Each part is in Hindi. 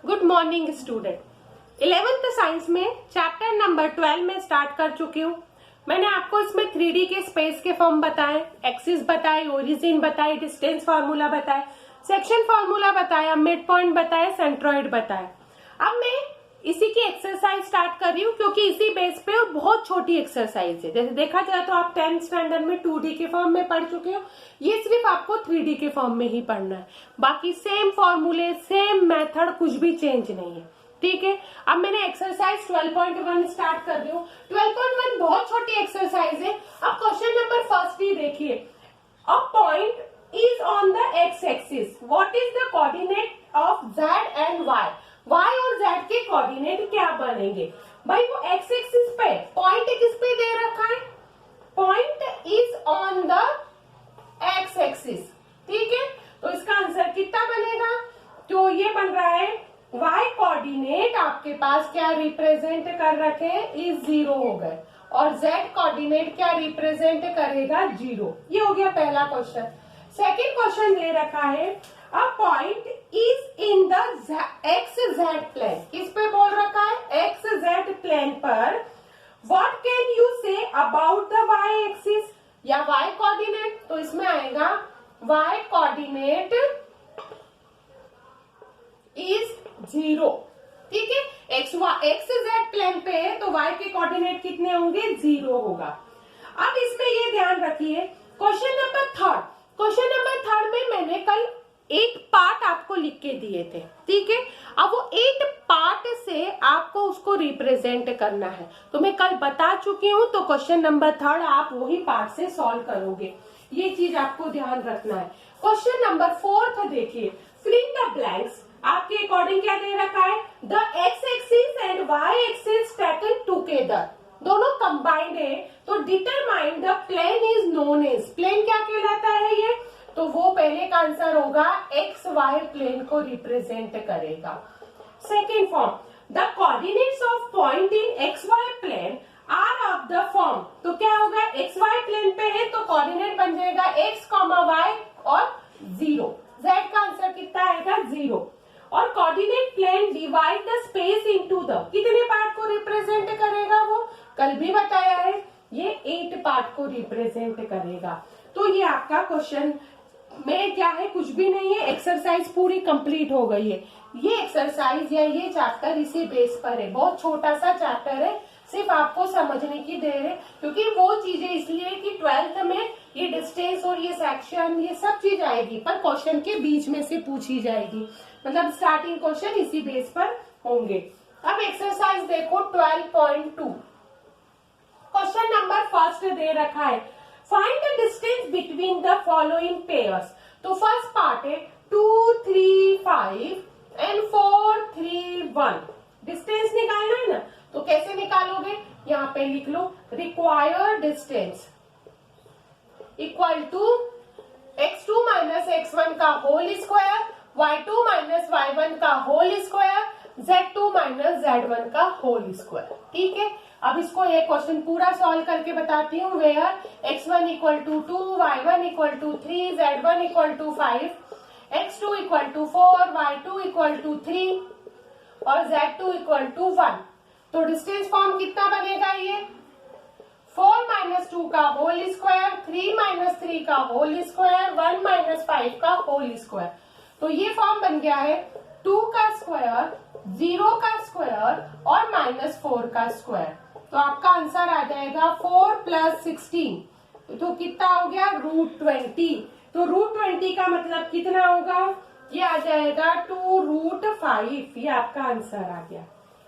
Good morning student. 11th science में चैप्टर नंबर 12 में स्टार्ट कर चुकी हूँ। मैंने आपको इसमें 3D के स्पेस के फॉर्म बताए, एक्सिस बताए, ओरिजिन बताए, डिस्टेंस फार्मूला बताए, सेक्शन फार्मूला बताया, मिड पॉइंट बताया, सेंट्रॉइड बताया। अब मैं इसी की एक्सरसाइज स्टार्ट कर रही हूँ क्योंकि इसी बेस पे और बहुत छोटी एक्सरसाइज है। जैसे देखा जाए तो आप 10th स्टैंडर्ड में 2D के फॉर्म में पढ़ चुके हो, ये सिर्फ आपको 3D के फॉर्म में ही पढ़ना है। बाकी सेम फॉर्मूले, सेम मेथड, कुछ भी चेंज नहीं है। ठीक है, अब मैंने एक्सरसाइज 12.1 स्टार्ट कर रही हूँ। 12.1 बहुत छोटी एक्सरसाइज है। अब क्वेश्चन नंबर फर्स्ट ही देखिए। A point is on the x-axis. What is the coordinate of z and y? y और z के कोऑर्डिनेट क्या बनेंगे? भाई वो x-axis पे पॉइंट किस पे दे रखा है? Point is on the x-axis. ठीक है, तो इसका आंसर कितना बनेगा? तो ये बन रहा है y कोऑर्डिनेट आपके पास क्या रिप्रेजेंट कर रखे हैं? इज 0 हो गए और z कोऑर्डिनेट क्या रिप्रेजेंट करेगा? 0। ये हो गया पहला क्वेश्चन। सेकेंड क्वेश्चन ले रखा है a point is in the X Z plane. किस पे बोल रखा है? एक्स जेड प्लेन पर। What can you say about the Y axis या वाई कोऑर्डिनेट? तो इसमें आएगा वाई कोऑर्डिनेट इज 0। ठीक है, एक्स जेड प्लेन पे है तो वाई के कोऑर्डिनेट कितने होंगे? 0 होगा। अब इसमें ये ध्यान रखिए, क्वेश्चन नंबर थर्ड में मैंने कल 8 पार्ट आपको लिख के दिए थे। ठीक है, अब वो 8 पार्ट से आपको उसको रिप्रेजेंट करना है। तो मैं कल बता चुकी हूँ, तो क्वेश्चन नंबर थर्ड आप वही पार्ट से सॉल्व करोगे। ये चीज आपको ध्यान रखना है। क्वेश्चन नंबर फोर्थ देखिए, फिलिंग द ब्लैंक्स। आपके अकॉर्डिंग क्या दे रखा है? The X axis and Y axis taken together, दोनों कंबाइंड है, तो determine the plane is known as. Plane क्या कहलाता है ये? तो वो पहले का आंसर होगा एक्स वाई प्लेन को रिप्रेजेंट करेगा। Second form, the coordinates of point in X Y plane are of the form. तो क्या होगा? एक्स वाई प्लेन पे है तो कोऑर्डिनेट बन जाएगा एक्स कॉमा वाई और 0। जेड का आंसर कितना आएगा? 0। और coordinate plane divide the space into the, कितने पार्ट को रिप्रेजेंट करेगा? वो कल भी बताया है, ये 8 पार्ट को रिप्रेजेंट करेगा। तो ये आपका क्वेश्चन में क्या है? कुछ भी नहीं है, एक्सरसाइज पूरी कंप्लीट हो गई है। ये एक्सरसाइज या ये चैप्टर इसी बेस पर है। बहुत छोटा सा चैप्टर है, सिर्फ आपको समझने की देर है, क्योंकि वो चीजें इसलिए कि 12th में ये डिस्टेंस और ये सेक्शन ये सब चीज आएगी, पर क्वेश्चन के बीच में से पूछी जाएगी। मतलब स्टार्टिंग क्वेश्चन इसी बेस पर होंगे। अब एक्सरसाइज देखो 12.2। क्वेश्चन नंबर फर्स्ट दे रखा है, find the distance between the following pairs. तो फर्स्ट पार्ट है 2, 3, 5 एंड 4, 3, 1। डिस्टेंस निकालना है ना, तो कैसे निकालोगे? यहाँ पे लिख लो, required distance equal to x2 minus x1 का whole square, y2 minus y1 का whole square, z2 minus z1 का होल स्क्वायर। ठीक है, अब इसको ये क्वेश्चन पूरा सॉल्व करके बताती हूँ। Where x1 equal to 2, y1 equal to 3, z1 equal to 5, x2 equal to 4, y2 equal to 3 और z2 इक्वल टू 1। तो डिस्टेंस फॉर्म कितना बनेगा? ये 4 माइनस 2 का होल स्क्वायर, 3 माइनस 3 का होल स्क्वायर, 1 माइनस 5 का होल स्क्वायर। तो ये फॉर्म बन गया है 2 का स्क्वायर, 0 का स्क्वायर और माइनस 4 का स्क्वायर। तो आपका आंसर आ जाएगा 4 प्लस 16। तो कितना हो गया? √20। तो √20 का मतलब कितना होगा? ये आ जाएगा 2√5। ये आपका आंसर आ गया।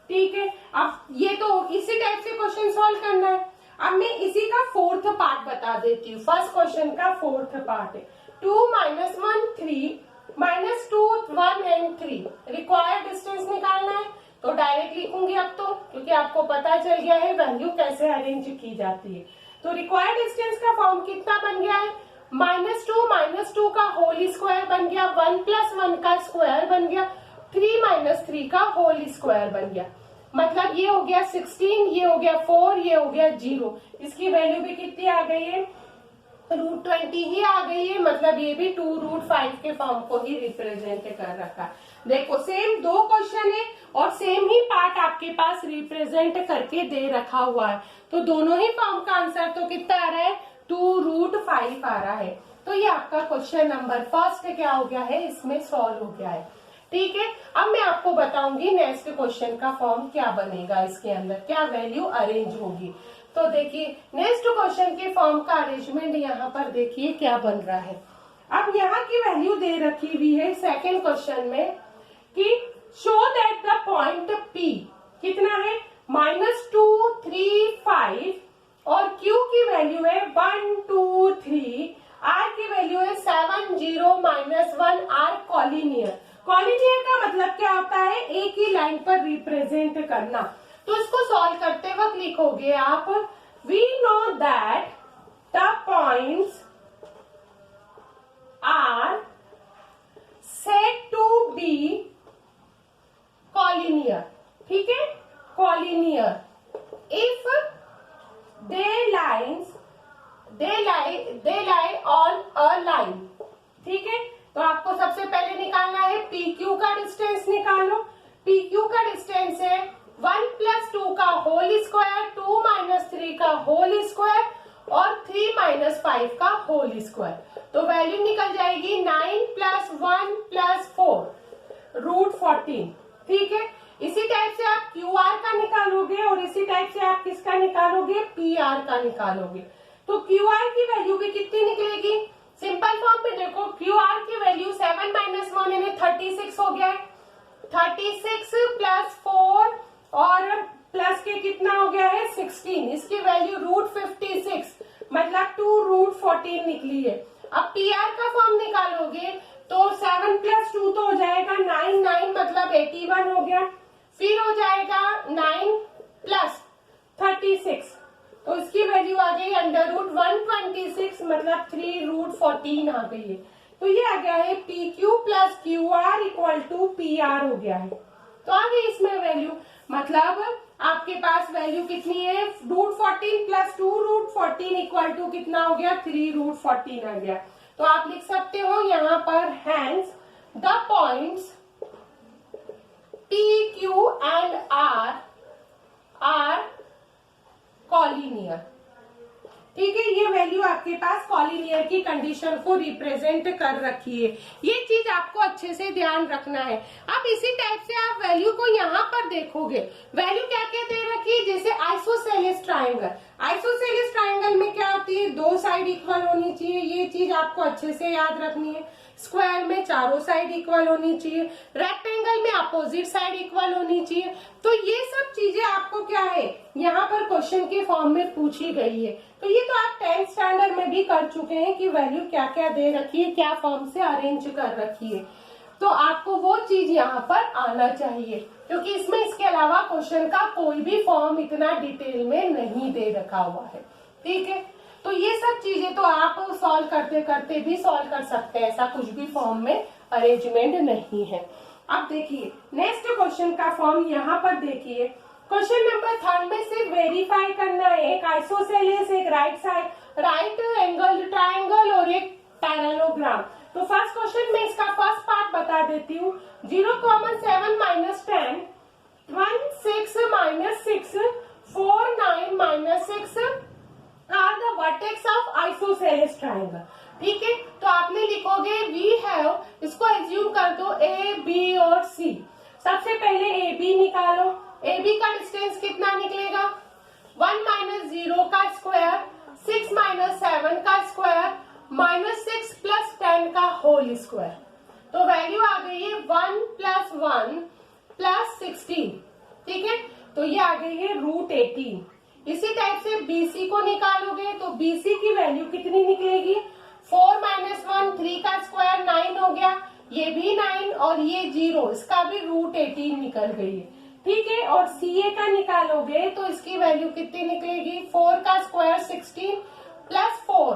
ठीक है, अब ये तो इसी टाइप से क्वेश्चन सॉल्व करना है। अब मैं इसी का फोर्थ पार्ट बता देती हूँ। फर्स्ट क्वेश्चन का फोर्थ पार्ट है 2 minus 1 3 minus 2 1 and 3। Required distance निकालना है, तो डायरेक्ट लिखूंगी अब तो, क्योंकि आपको पता चल गया है वैल्यू कैसे अरेंज की जाती है। तो रिक्वायर्ड डिस्टेंस का फॉर्म कितना बन गया है? माइनस टू का होल स्क्वायर बन गया, 1 प्लस 1 का स्क्वायर बन गया, 3 माइनस 3 का होल स्क्वायर बन गया। मतलब ये हो गया 16, ये हो गया 4, ये हो गया 0। इसकी वैल्यू भी कितनी आ गई है? √20 ही आ गई है। मतलब ये भी 2√5 के फॉर्म को ही रिप्रेजेंट कर रखा। देखो सेम 2 क्वेश्चन और सेम ही पार्ट आपके पास रिप्रेजेंट करके दे रखा हुआ है, तो दोनों ही फॉर्म का आंसर तो कितना आ रहा है, 2√5 आ रहा है। तो ये आपका क्वेश्चन नंबर फर्स्ट क्या हो गया है, इसमें सॉल्व हो गया है। ठीक है, अब मैं आपको बताऊंगी नेक्स्ट क्वेश्चन का फॉर्म क्या बनेगा, इसके अंदर क्या वैल्यू अरेंज होगी। तो देखिए नेक्स्ट क्वेश्चन के फॉर्म का अरेंजमेंट यहाँ पर देखिए क्या बन रहा है। अब यहाँ की वैल्यू दे रखी हुई है सेकेंड क्वेश्चन में कि show that the point P कितना है, -2, 3, 5 और Q की वैल्यू है 1, 2, 3, R की वैल्यू है 7, 0, -1, R कॉलिनियर। कॉलिनियर का मतलब क्या होता है, एक ही लाइन पर रिप्रेजेंट करना। तो इसको सॉल्व करते वक्त लिखोगे आप, we know that the points are said to be collinear. ठीक है, collinear if they lie on a line. ठीक है, तो आपको सबसे पहले निकालना है PQ का डिस्टेंस निकालो। PQ का डिस्टेंस है 1 + 2 का होल स्क्वायर, 2 - 3 का होल स्क्वायर और 3 - 5 का होल स्क्वायर। तो वैल्यू निकल जाएगी 9 + 1 + 4 √14। ठीक है, इसी टाइप से आप QR का निकालोगे और इसी टाइप से आप किसका निकालोगे, PR का निकालोगे। तो QR की वैल्यू भी कितनी निकलेगी, सिंपल फॉर्म में देखो, QR की वैल्यू 7 - 1 यानी 36 हो गया है, 36 + 4 और प्लस के कितना हो गया है 16, इसकी वैल्यू √56 मतलब 2√14 निकली है। अब PR का फॉर्म निकालोगे तो 7 + 2 तो हो जाएगा 9, 9 मतलब 81 हो गया, फिर हो जाएगा 9 + 36 तो इसकी वैल्यू आ गई √126 मतलब 3√14 आ गई है। तो ये आ गया है PQ + QR = PR हो गया है। तो आ गई इसमें वैल्यू, मतलब आपके पास वैल्यू कितनी है, √14 + 2√14 = कितना हो गया, 3√14 आ गया। तो आप लिख सकते हो यहाँ पर hence the points PQ and R collinear. ठीक है, ये वैल्यू आपके पास कॉलिनियर की कंडीशन को रिप्रेजेंट कर रखी है, ये चीज आपको अच्छे से ध्यान रखना है। अब इसी टाइप से आप वैल्यू को यहाँ पर देखोगे, वैल्यू क्या क्या दे रखी है, जैसे आइसोसेलेस ट्राइंगल। आइसोसेलेस ट्राइंगल में क्या होती है, 2 साइड इक्वल होनी चाहिए, ये चीज आपको अच्छे से याद रखनी है। स्क्वायर में चारों साइड इक्वल होनी चाहिए, रेक्टेंगल में अपोजिट साइड इक्वल होनी चाहिए। तो ये सब चीजें आपको क्या है यहाँ पर क्वेश्चन के फॉर्म में पूछी गई है। तो ये तो आप 10th स्टैंडर्ड में भी कर चुके हैं कि वैल्यू क्या क्या दे रखी है, क्या फॉर्म से अरेंज कर रखी है। तो आपको वो चीज यहाँ पर आना चाहिए, क्योंकि इसमें इसके अलावा क्वेश्चन का कोई भी फॉर्म इतना डिटेल में नहीं दे रखा हुआ है। ठीक है, तो ये सब चीजें तो आप सॉल्व करते करते भी सॉल्व कर सकते हैं, ऐसा कुछ भी फॉर्म में अरेंजमेंट नहीं है। अब देखिए नेक्स्ट क्वेश्चन का फॉर्म यहाँ पर देखिए, क्वेश्चन नंबर 3 में सिर्फ वेरीफाई करना है, एक आइसोसेलेस, एक राइट एंगल ट्राइंगल और एक पैरेललोग्राम। तो फर्स्ट क्वेश्चन में इसका फर्स्ट पार्ट बता देती हूँ, 0, 7 - 10, 1, 6 - 6, 4, 9 - 6 are the vertex of isosceles triangle। ठीक है, तो आपने लिखोगे वी हैव, इसको एज्यूम कर दो A, B और C। सबसे पहले AB निकालो, AB का डिस्टेंस कितना निकलेगा, 1 - 0 का स्क्वायर, 6 - 7 का स्क्वायर, -6 + 10 का होल स्क्वायर। तो वैल्यू आ गई है 1 + 1 + 16। ठीक है, तो ये आ गई है √18। इसी टाइप से BC को निकालोगे तो BC की वैल्यू कितनी निकलेगी, 4 - 1 3 का स्क्वायर 9 हो गया, ये भी 9 और ये 0, इसका भी √18 निकल गई है। ठीक है, और CA का निकालोगे तो इसकी वैल्यू कितनी निकलेगी, 4 का स्क्वायर 16 + 4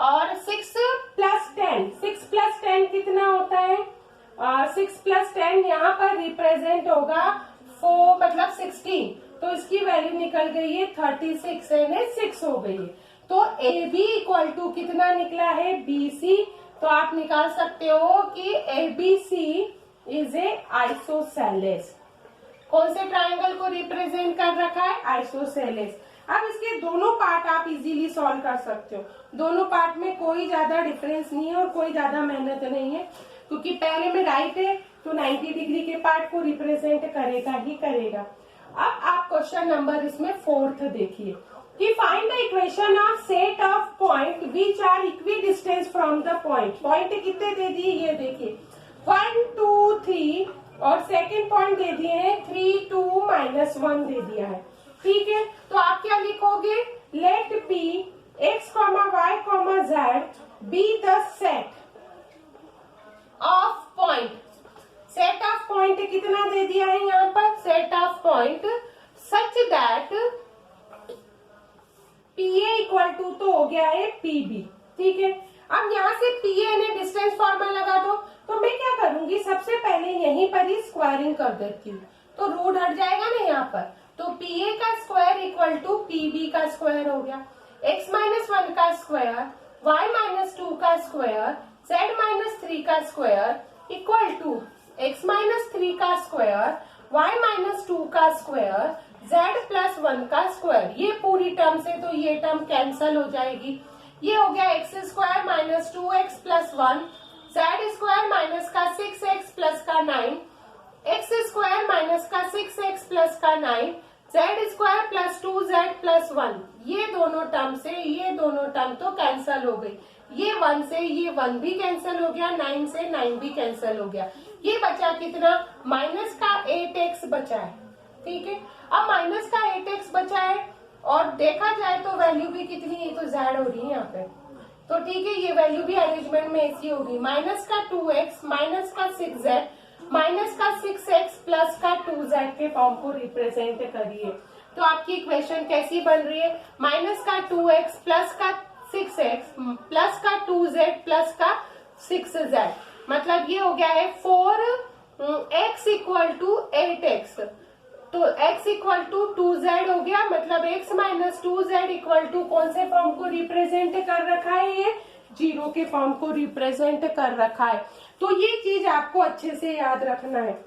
और 6 + 10, 6 + 10 कितना होता है, 6 + 10 यहाँ पर रिप्रेजेंट होगा 4 मतलब 16, तो इसकी वैल्यू निकल गई है 36 यानी 6 हो गई है। तो AB = कितना निकला है, BC। तो आप निकाल सकते हो कि ABC इज ए आइसोसेलेस। कौन से ट्राइंगल को रिप्रेजेंट कर रखा है? आइसोसेलेस। अब इसके दोनों पार्ट आप इजीली सॉल्व कर सकते हो। दोनों पार्ट में कोई ज्यादा डिफरेंस नहीं है और कोई ज्यादा मेहनत नहीं है, क्योंकि पहले में राइट है तो 90 डिग्री के पार्ट को रिप्रेजेंट करेगा ही करेगा। अब आप क्वेश्चन नंबर इसमें 4th देखिए कि find the equation of set of point which are equidistance from the point. Point कितने दे दिए ये देखिए 1 2 3 और सेकेंड पॉइंट दे दिए हैं 3 2 -1 दे दिया है। ठीक है, तो आप क्या लिखोगे? Let P x, y, z be the set of point. Set of point कितना दे दिया है यहाँ पर? Set of point such that PA equal to तो हो गया है PB। ठीक है, अब यहाँ से PA ने डिस्टेंस फॉर्मूला लगा दो, तो मैं क्या करूंगी सबसे पहले यहीं पर ही स्क्वायरिंग कर देती हूँ, तो रूट हट जाएगा ना यहाँ पर। तो PA का स्क्वायर इक्वल टू PB का स्क्वायर हो गया, x -1 का स्क्वायर, y -2 का स्क्वायर, z -3 का स्क्वायर इक्वल टू x -3 का स्क्वायर, y -2 का स्क्वायर, z +1 का स्क्वायर। ये पूरी टर्म से तो ये टर्म कैंसल हो जाएगी। ये हो गया x square -2x + 1, z square minus का 6x प्लस का 9, x स्क्वायर माइनस का 6x प्लस का 9, z square plus 2z plus 1। ये दोनों टर्म से ये दोनों टर्म तो कैंसल हो गई। ये 1 से ये 1 भी कैंसल हो गया, 9 से 9 भी कैंसल हो गया। ये बचा कितना? माइनस का 8x बचा है। ठीक है, अब माइनस का 8x बचा है और देखा जाए तो वैल्यू भी कितनी है, तो z हो रही है यहाँ पे। तो ठीक है, ये वैल्यू भी अरेंजमेंट में ऐसी होगी, माइनस का 2x माइनस का 6z माइनस का 6x प्लस का 2z के फॉर्म को रिप्रेजेंट करिए। तो आपकी इक्वेशन कैसी बन रही है? माइनस का 2x प्लस का 6x प्लस का 2z प्लस का 6z, मतलब ये हो गया है 4x इक्वल टू 8x। तो x इक्वल टू 2z हो गया, मतलब x minus 2z equal to कौन से फॉर्म को रिप्रेजेंट कर रखा है? ये 0 के फॉर्म को रिप्रेजेंट कर रखा है। तो ये चीज आपको अच्छे से याद रखना है।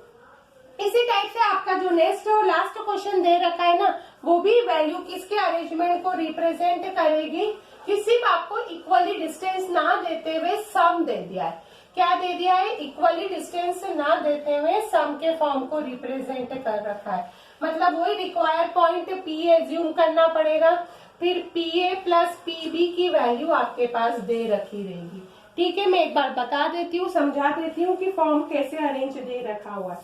इसी टाइप से आपका जो नेक्स्ट और लास्ट क्वेश्चन दे रखा है ना, वो भी वैल्यू किसके अरेंजमेंट को रिप्रेजेंट करेगी कि सिर्फ आपको इक्वली डिस्टेंस ना देते हुए सम दे दिया है। क्या दे दिया है? इक्वली डिस्टेंस ना देते हुए सम के फॉर्म को रिप्रेजेंट कर रखा है। मतलब वही रिक्वायर पॉइंट P एज्यूम करना पड़ेगा, फिर PA प्लस PB की वैल्यू आपके पास दे रखी रहेगी। ठीक है, मैं एक बार बता देती हूँ, समझा देती हूँ कि फॉर्म कैसे अरेंज दे रखा हुआ है।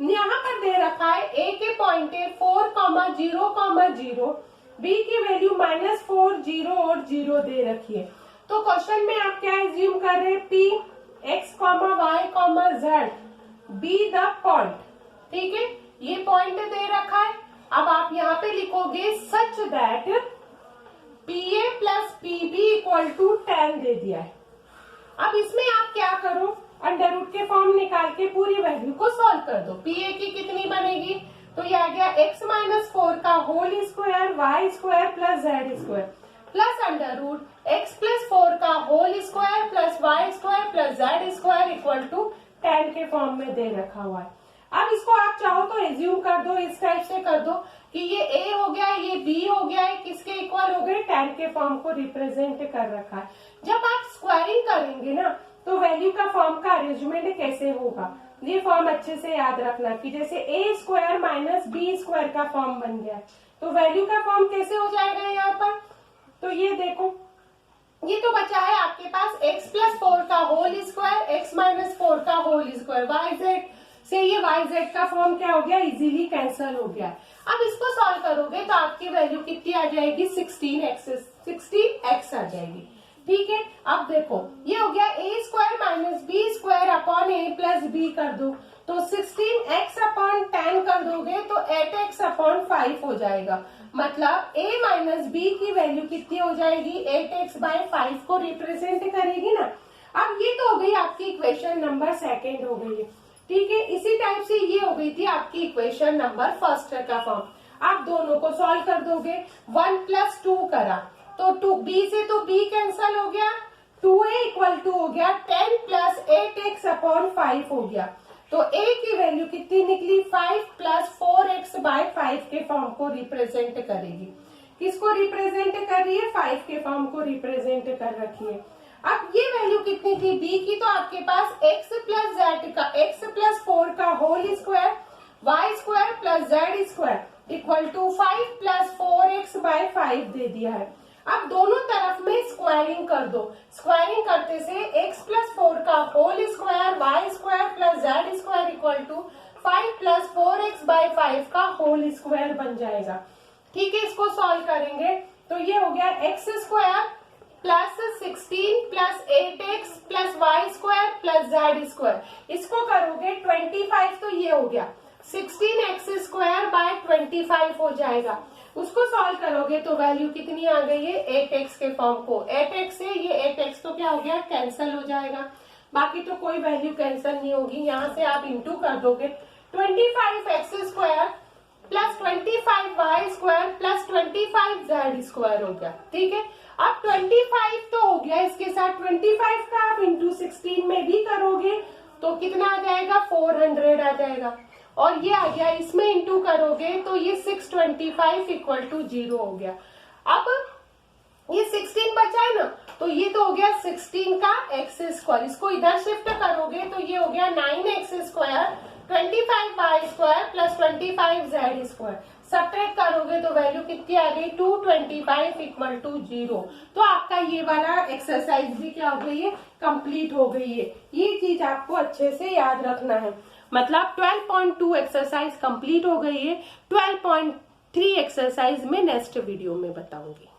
यहाँ पर दे रखा है A के पॉइंट है 4, 0, 0, B की वैल्यू -4, 0 और 0 दे रखी है। तो क्वेश्चन में आप क्या एज्यूम कर रहे हैं? P x, y, z be the point. ठीक है, ये पॉइंट दे रखा है। अब आप यहाँ पे लिखोगे such that PA plus PB equal to 10 दे दिया है। अब इसमें आप क्या करो? अंडर रूट के फॉर्म निकाल के पूरी वैल्यू को सॉल्व कर दो। PA की कितनी बनेगी? तो ये आ गया x -4 का whole square, y square plus z square plus under root x plus 4 का whole square plus y square plus z square equal to 10 के फॉर्म में दे रखा हुआ है। अब इसको आप चाहो तो एज्यूम कर दो, इस टाइप से कर दो कि ये A हो गया, ये B हो गया है, किसके इक्वल हो गए? 10 के फॉर्म को रिप्रेजेंट कर रखा है। जब आप स्क्वायरिंग करेंगे ना, तो वैल्यू का फॉर्म का अरेंजमेंट कैसे होगा, ये फॉर्म अच्छे से याद रखना कि जैसे A square minus B square का फॉर्म बन गया है, तो वैल्यू का फॉर्म कैसे हो जाएगा यहाँ पर? तो ये देखो, ये तो बचा है आपके पास x प्लस 4 का होल स्क्वायर, x माइनस 4 का होल स्क्वायर, yz से ये yz का फॉर्म क्या हो गया? इजीली कैंसल हो गया। अब इसको सॉल्व करोगे तो आपकी वैल्यू कितनी आ जाएगी? 16x आ जाएगी। ठीक है, अब देखो ये हो गया a square minus b square upon a plus b कर दो, तो 16x अपॉन 10 कर दोगे तो 8x अपॉन 5 हो जाएगा। मतलब a माइनस बी की वैल्यू कितनी हो जाएगी? 8x/5 को रिप्रेजेंट करेगी ना। अब ये तो हो गई आपकी इक्वेशन नंबर 2 हो गई है। ठीक है, इसी टाइप से ये हो गई थी आपकी इक्वेशन नंबर 1 का फॉर्म। आप दोनों को सॉल्व कर दोगे। 1 + 2 करा तो 2b से तो b कैंसल हो गया, 2a इक्वल टू हो गया 10 + 8x अपॉन 5 हो गया। तो a की वैल्यू कितनी निकली? 5 + 4 5 के फॉर्म को रिप्रेजेंट करेगी। किसको रिप्रेजेंट कर रही है? 5 के फॉर्म को रिप्रेजेंट कर रखी है। अब ये वैल्यू कितनी थी b की? तो आपके पास x प्लस जेड का x प्लस 4 का whole square y square plus Z square equal to 5 plus 4x by 5 दे दिया है। अब दोनों तरफ में स्क्वायरिंग कर दो। स्क्वायरिंग करते से x प्लस 4 का whole square y square plus Z square equal to 5 plus 4x by 5 का होल स्क्वायर बन जाएगा। ठीक है, इसको सॉल्व करेंगे तो ये हो गया X square plus 16 plus 8x plus Y square plus Z square. इसको करोगे 25 तो ये हो गया 16x स्क्वायर बाय 25 हो जाएगा। उसको सॉल्व करोगे तो वैल्यू कितनी आ गई है? 8x के फॉर्म को 8x से ये 8x तो क्या हो गया? कैंसिल हो जाएगा। बाकी तो कोई वैल्यू कैंसिल नहीं होगी। यहाँ से आप इंटू कर दोगे 25x square plus 25y square plus 25z square हो गया। ठीक है, अब 25 तो हो गया, इसके साथ 25 का आप इंटू 16 में भी करोगे तो कितना आ जाएगा? 400 आ जाएगा। और ये आ गया, इसमें इंटू करोगे तो ये 625 इक्वल टू 0 हो गया। अब ये 16 बचा है ना, तो ये तो हो गया 16 का x स्क्वायर। इसको इधर शिफ्ट करोगे तो ये हो गया 9x square 25y square plus 25z square. Subtract करोगे तो वैल्यू कितनी आ गई? 225 इक्वल टू 0। तो आपका ये वाला एक्सरसाइज भी क्या हो गई है? कंप्लीट हो गई है। ये चीज आपको अच्छे से याद रखना है। मतलब 12.2 एक्सरसाइज कंप्लीट हो गई है। 12.3 एक्सरसाइज में नेक्स्ट वीडियो में बताऊंगी।